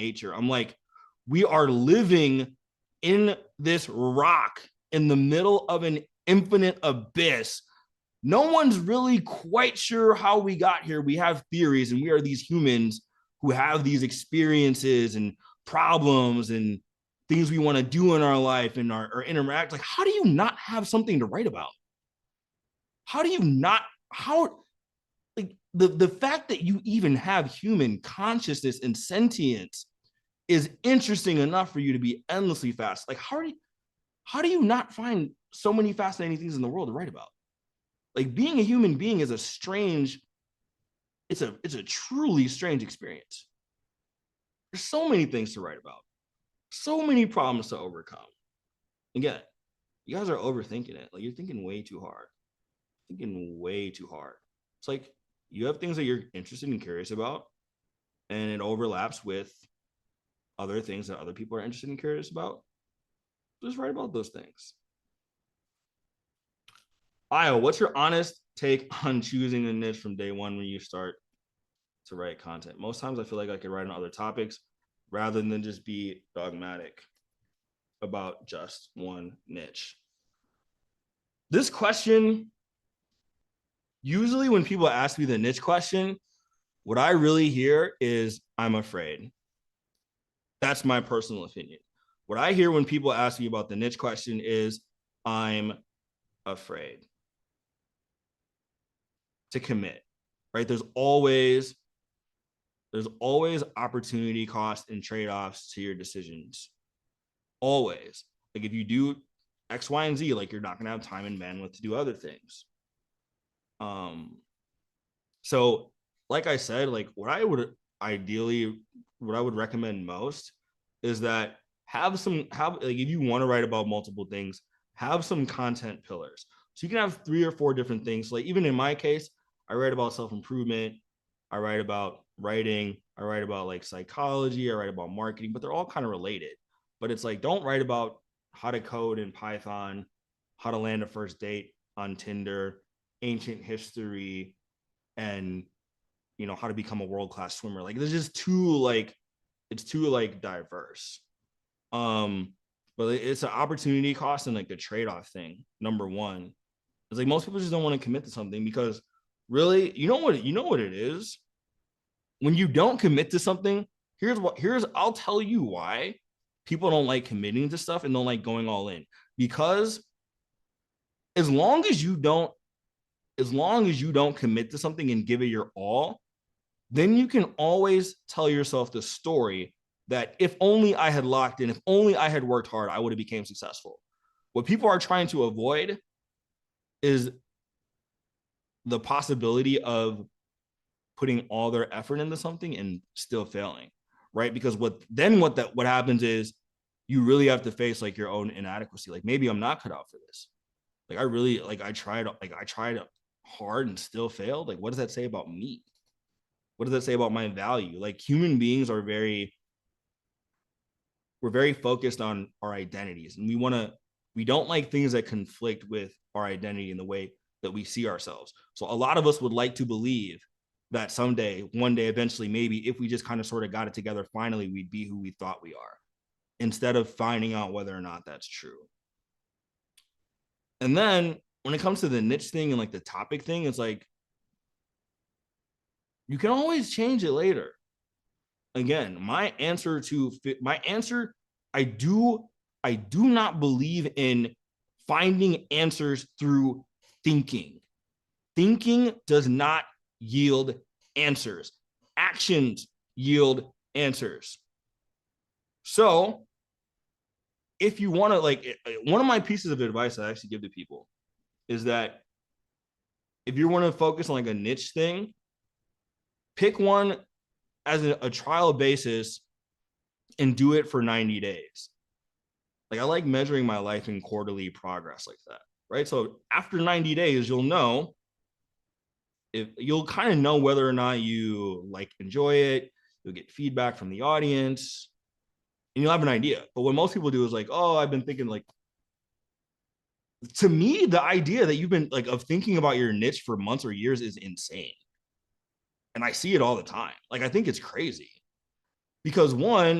nature. I'm like, we are living in this rock in the middle of an infinite abyss. No one's really quite sure how we got here. We have theories, and we are these humans who have these experiences and problems and things we want to do in our life and our interact. Like, how do you not have something to write about? How do you not, how, like, the fact that you even have human consciousness and sentience is interesting enough for you to be endlessly fast. Like, how do you not find so many fascinating things in the world to write about? Like, being a human being is a strange, it's a truly strange experience. There's so many things to write about, so many problems to overcome. Again, you guys are overthinking it. Like, you're thinking way too hard. Thinking way too hard. It's like you have things that you're interested and curious about, and it overlaps with other things that other people are interested and curious about. Just write about those things. Io, what's your honest take on choosing a niche from day one when you start to write content? Most times I feel like I could write on other topics rather than just be dogmatic about just one niche. This question, usually when people ask me the niche question, what I really hear is I'm afraid. That's my personal opinion. What I hear when people ask me about the niche question is I'm afraid to commit, right? There's always opportunity cost and trade-offs to your decisions. Always. Like, if you do X, Y, and Z, like, you're not gonna have time and bandwidth to do other things. So like I said, like, what I would recommend most is that have like, if you want to write about multiple things, have some content pillars. So you can have 3 or 4 different things. Like, even in my case, I write about self-improvement, I write about writing, I write about like psychology, I write about marketing, but they're all kind of related. But it's like, don't write about how to code in Python, how to land a first date on Tinder, ancient history, and how to become a world-class swimmer. Like, there's just it's too like diverse. But it's an opportunity cost and like the trade-off thing. Number one, it's like most people just don't want to commit to something because really, you know what it is? When you don't commit to something, I'll tell you why people don't like committing to stuff and don't like going all in. Because as long as you don't commit to something and give it your all, then you can always tell yourself the story that if only I had locked in, if only I had worked hard, I would have became successful. What people are trying to avoid is the possibility of putting all their effort into something and still failing, right? Because what happens is you really have to face like your own inadequacy. Like, maybe I'm not cut out for this. Like, I tried hard and still failed. Like, what does that say about me? What does that say about my value? Like, human beings we're very focused on our identities, and we don't like things that conflict with our identity in the way that we see ourselves. So a lot of us would like to believe that someday, one day, eventually, maybe if we just kind of sort of got it together, finally, we'd be who we thought we are, instead of finding out whether or not that's true. And then when it comes to the niche thing and like the topic thing, it's like, you can always change it later. Again, I do not believe in finding answers through thinking. Thinking does not yield answers. Actions yield answers. So if you want to, like, one of my pieces of advice I actually give to people is that if you want to focus on like a niche thing, pick one as a trial basis and do it for 90 days. Like, I like measuring my life in quarterly progress like that, right? So after 90 days, you'll kind of know whether or not you like enjoy it. You'll get feedback from the audience and you'll have an idea. But what most people do is like, oh, I've been thinking, like, to me, the idea that you've been like of thinking about your niche for months or years is insane. And I see it all the time. Like, I think it's crazy. Because one,